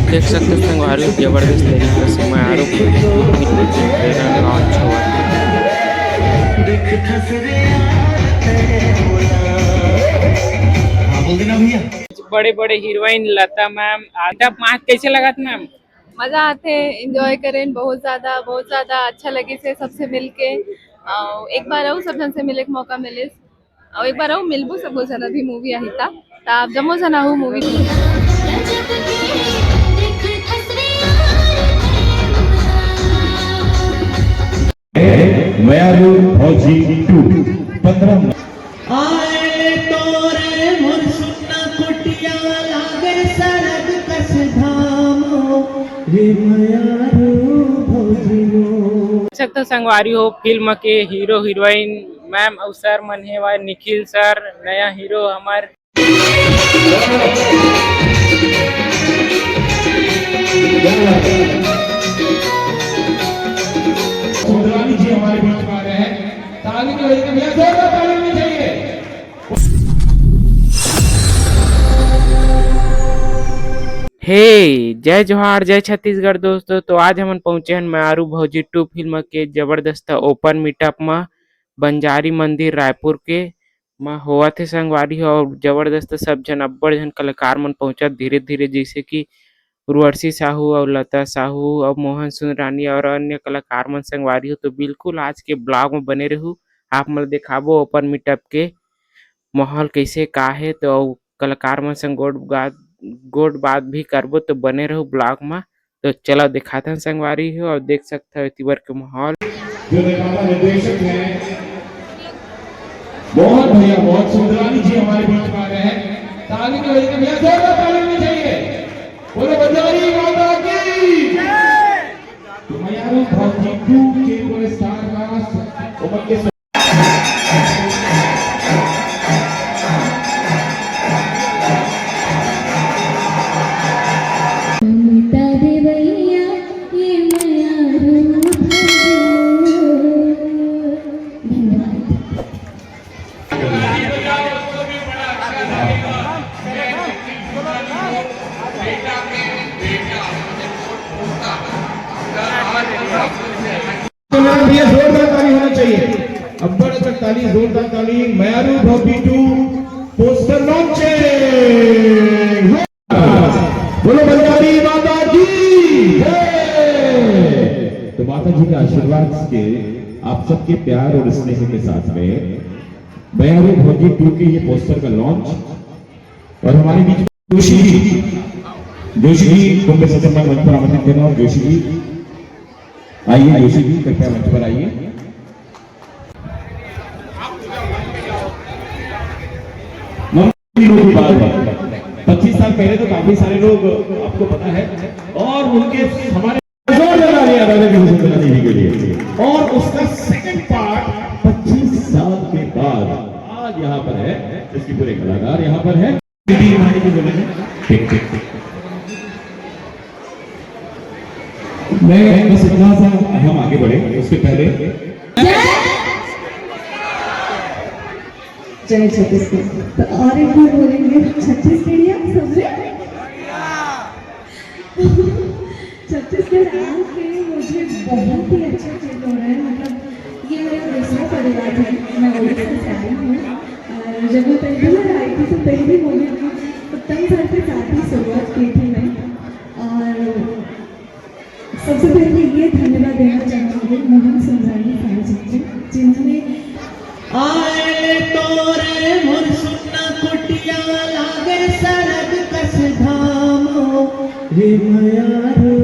देख सकते हैं संगवारी जबरदस्त तरीके से मैं आरोप ट्रेलर लॉन्च हुआ था। बड़े बड़े हीरोइन लता मैम आधा पाँच कैसे लगा था मैम? मजा आते एंजॉय करें बहुत ज्यादा अच्छा लगे से सबसे मिलके एक बार आऊ सब जन से मिले के मौका मिले और एक बार आऊ मिलबू सब जन अभी मूवी आई था आप जमो जन आहू मूवी मयारू फौजी 2 15 आए तोरे मोर सुना कुटिया लागे सड़क कस धामो रे मयारू फौजी सकते संगवारी हो फिल्म के हीरो हीरोइन मैम अवसर मन है वा निखिल सर नया हीरो हमार सुंदरानी जी हमारे बीच में आ रहे हैं। ताली की वजह से भैया जोरदार ताली होनी चाहिए। हे जय जोहार जय छत्तीसगढ़ दोस्तों। तो आज हम पहुंचे हैं मारू भौजी 2 फिल्म के जबरदस्त ओपन मीटअप में बंजारी मंदिर रायपुर के में होआ थे संगवारी और जबरदस्त सब जन अब्बड़ जन कलाकार मन पहुंचा धीरे धीरे जैसे कि उर्वशी साहू और लता साहू और मोहन सुंदरानी और अन्य कलाकार मन संगवारी हो। तो बिल्कुल आज के ब्लॉग में बने रहू आप मन दिखाबो ओपन मीटअप के माहौल कैसे का है तो कलाकार मन संग गोड बात भी करबो तो बने रहो ब्लॉग में। तो चलो दिखाते हैं संगवारी हो और देख सकते हो इतिवर के माहौल जो निर्माता निर्देशक हैं बहुत भैया बहुत सुंदरानी जी हमारे बीच में आ रहे हैं। ताली की वजह से भैया जोरदार ताली होनी चाहिए। बोलो बंजारी माता की जय। तो मयारू फौजी 2 के पूरे स्टार कास्ट उमर के जोरदार ताली होना चाहिए। अब्बड़ तक ताली जोरदार ताली मयारू भौजी 2 पोस्टर लॉन्चिंग। बोलो बंजारी माता की जय। तो माता जी के आशीर्वाद के आप सबके प्यार और स्नेह के साथ में मयारू भौजी 2 के ये पोस्टर का लॉन्च और हमारे बीच जोशी जी कुंभ सितंबर मंच पर आमंत्रित करना और जोशी जी आइए जोशी जी कृपया मंच पर आइए। लोगों की बात है 25 साल पहले तो काफी सारे लोग आपको पता है और उनके हमारे जोर लगा दिया राजा की वसुंधरा देवी के लिए और उसका सेकंड पार्ट 25 साल के बाद आज यहाँ पर है। इसकी पूरे कलाकार यहाँ पर है ठीक ठीक ठीक। मैं बस इतना सा हम आगे बढ़े उसके पहले जय छत्तीसगढ़। तो और एक बार बोलेंगे छत्तीसगढ़िया सबसे छत्तीसगढ़ आके मुझे बहुत ही अच्छा फील हो रहा है। मतलब ये मेरा दूसरा परिवार है। मैं ओडिशा से आई हूँ और जब मैं पहली बार आई थी तो पहली मूवी की उत्तम सर के साथ ही शुरुआत की थी मैं। और सबसे पहले ये धन्यवाद देना चाहूँगी मोहन सुंदरानी साहब जी को जिन्होंने आए तोरे मोर सुना कुटिया लागे सड़क कस धामो रे मयारू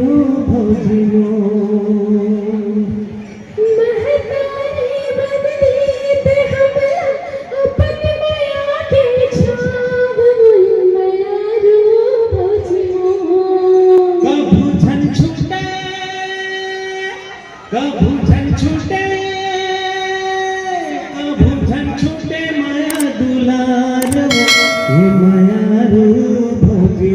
भौजी छूटे माया दुलार मयारू भौजी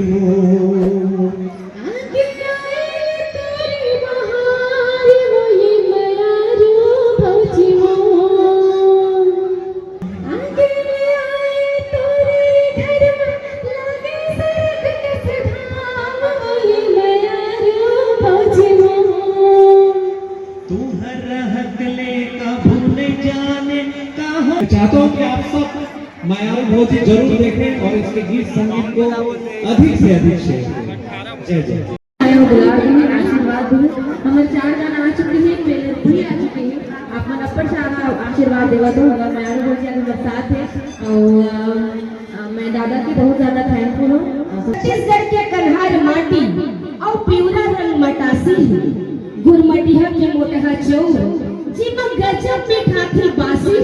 चाहता हूँ कि आप सब मायारू भौजी जरूर देखें और इसके गीत संगीत को अधिक से अधिक शेयर करें। जय जय। दुलार दी आशीर्वाद दी हमारे 4 गाना आ चुके हैं, पहले भी आ चुके हैं। आप मन अपर सारा आशीर्वाद देवा दो अगर मैं आरू बोल के मेरे साथ है और मैं दादा की बहुत ज्यादा थैंकफुल हूँ। छत्तीसगढ़ के कन्हार माटी और पिवरा रंग मटासी गुरमटिया के मोटहा चौर जीमा गजब में ठाठी बासी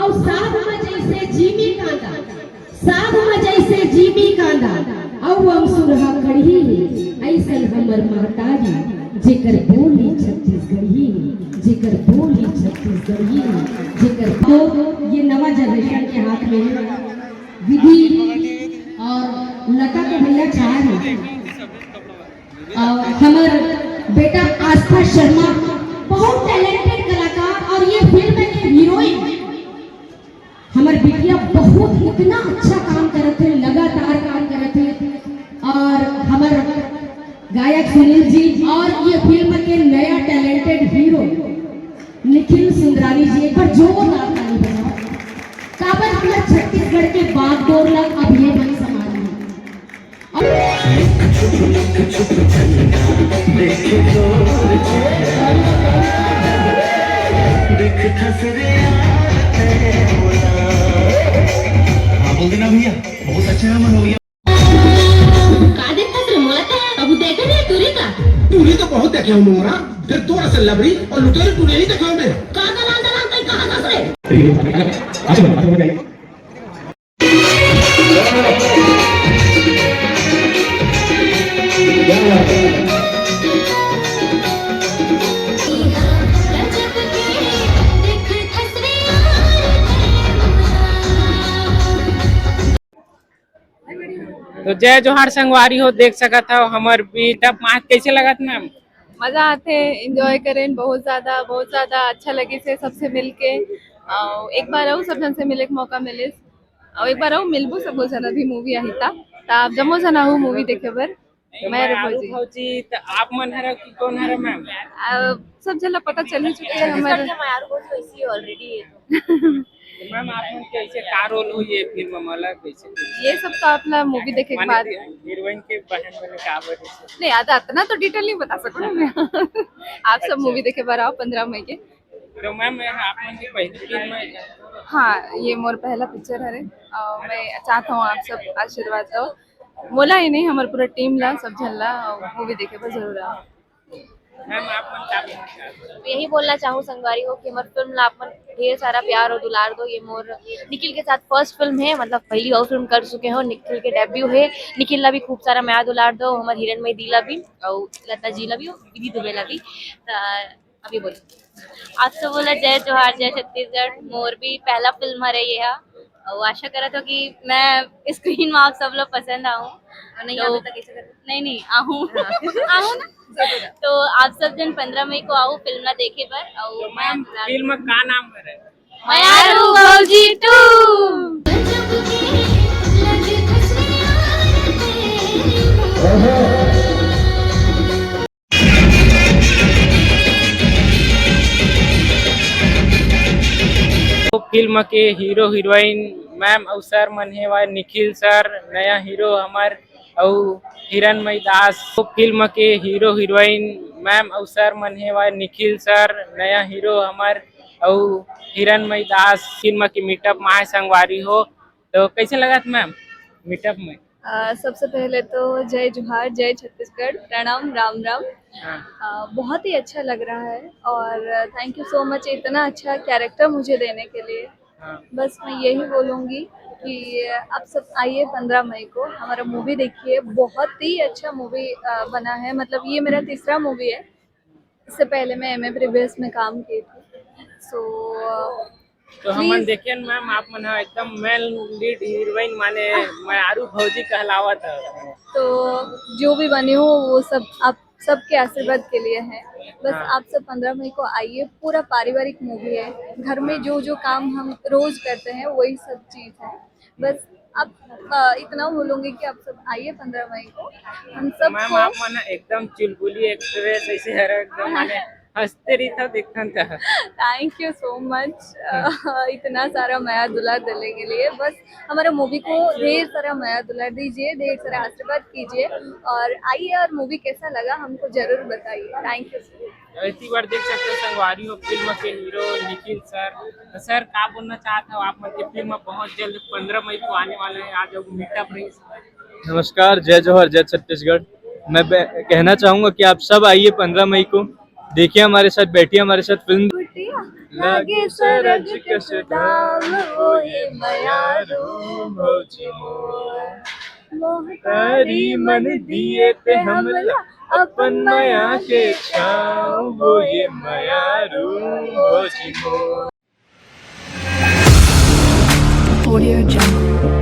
और साध में जैसे जीमी कांदा, साध में जैसे जीमी कांदा और हम सुरहा खड़ी ऐसन हमर माताजी जेकर बोली छत्तीसगढ़ी, जेकर बोली छत्तीसगढ़ी, जेकर तो ये नवा जनरेशन के हाथ में है। विधि और लता के भैया चार है और हमार बेटा आस्था शर्मा बहुत टैलेंटेड कलाकार और ये फिल्म के हीरोइन हमार बिटिया बहुत इतना अच्छा काम करते थे, लगातार काम करते थे। और हमार गायक सुनील जी और ये फिल्म के नया टैलेंटेड हीरो निखिल सुंदरानी जी एक बार जोरदार ताली बजाओ। काबर हमारे छत्तीसगढ़ के बागडोर लग अब ये बन समान बोलना भैया बहुत अच्छा मन हो गया। टूरी तो बहुत देखे हूँ मोरा, फिर तोरा से लबरी और लुटेरी टूरी नहीं देखा मैं। तो जय जोहार संगवारी हो, देख सकत हो हमार मीटअप माच कैसे लगत मैम? मजा आते एंजॉय करें बहुत ज्यादा अच्छा लगे से सबसे मिलके। एक बार आऊ सब जन से मिले के मौका मिले और एक बार आऊ मिलबू सब जन अभी मूवी आहिता ता आप जमो जन आहू मूवी देखे बर। मैं आरू भौजी तो आप मन हरा कि कौन हरा मैम? सब जन पता चल ही चुके हैं हमारे ऑलरेडी मैम आप मन कैसे का रोल हुई है फिल्म में अलग कैसे? ये सब तो अपना मूवी देखे के बाद हीरोइन के बहन बने का बने नहीं आता, इतना तो डिटेल नहीं बता सकूं मैं। आप सब मूवी देखे बार आओ 15 मई के। तो मैम आप मन की पहली फिल्म है? हाँ ये मोर पहला पिक्चर है और मैं चाहता हूँ आप सब आशीर्वाद दो। मोला ही नहीं हमारे पूरा टीम ला सब झल्ला मूवी देखे पर जरूर आओ। मैम आप मन का यही बोलना चाहूँ संगवारी हो कि हमारे फिल्म ला अपन ढेर सारा प्यार और दुलार दो। ये मोर निखिल के साथ फर्स्ट फिल्म है, मतलब पहली और फिल्म कर चुके हो, निखिल के डेब्यू है। निखिल ला भी खूब सारा प्यार दुलार दो, हमारे हिरणमय दी ला भी और लता जी ला भी विधि दुबे ला भी। अभी बोलो आप सब बोला जय जोहार जय छत्तीसगढ़। मोर भी पहला फिल्म हरे ये है और आशा करा था कि मैं स्क्रीन में आप सब लोग पसंद आऊँ। नहीं तो, नहीं आहूँ आहूँ ना तो आप सब जन 15 मई को आओ फिल्म ना देखे पर। और मैम फिल्म का नाम है? मायारू भौजी 2। तो फिल्म के हीरो हीरोइन मैम और सर मन हे वा निखिल सर, नया हीरो हमार और हिरणमय दास। तो फिल्म के हीरो हीरोइन मैम और सर मन हे वा निखिल सर, नया हीरो हमार और हिरणमय दास। फिल्म की मीटअप माए संगवारी हो, तो कैसे लगा मैम मीटअप में? सबसे पहले तो जय जोहार जय छत्तीसगढ़, प्रणाम राम राम। बहुत ही अच्छा लग रहा है और थैंक यू सो मच इतना अच्छा कैरेक्टर मुझे देने के लिए। बस मैं यही बोलूँगी कि आप सब आइए 15 मई को हमारा मूवी देखिए। बहुत ही अच्छा मूवी बना है, मतलब ये मेरा तीसरा मूवी है। इससे पहले मैं एमए प्रीवियस में काम की थी। तो हम देखिए मैम आप मन एकदम मेल लीड हीरोइन माने मायारू भौजी कहलावत है। तो जो भी बनी हो वो सब आप सबके आशीर्वाद के लिए है। बस आप सब 15 मई को आइए। पूरा पारिवारिक मूवी है, घर में जो जो काम हम रोज करते हैं वही सब चीज है। बस आप इतना बोलूंगी कि आप सब आइए 15 मई को। हम सब मैम आप मन एकदम चुलबुली एक्ट्रेस ऐसे हर एकदम माने हंसते रही था देखना था। थैंक यू सो मच इतना सारा माया दुलार देने के लिए। बस हमारा मूवी को ढेर सारा माया दुलार दीजिए, ढेर सारा आशीर्वाद कीजिए और आइए और मूवी कैसा लगा हमको जरूर बताइए। Thank you. इसी बार देख सकते हो संगवारी हो फिल्म के हीरो निखिल सर। तो सर क्या बोलना चाहते हो आप? मतलब फिल्म बहुत जल्द 15 मई को आने वाला है, आज मीटअप रही। नमस्कार, जय जौहर, जय छत्तीसगढ़। मैं कहना चाहूँगा कि आप सब आइए 15 मई को, देखिए हमारे साथ, बैठिए हमारे साथ फिल्म लागे सरग के सुदाम वो ये मयारू भौजी मोर, मोहतारी मन दिए पे हमला अपन माया के छाँव वो ये मयारू भौजी मोर। Audio Jungle.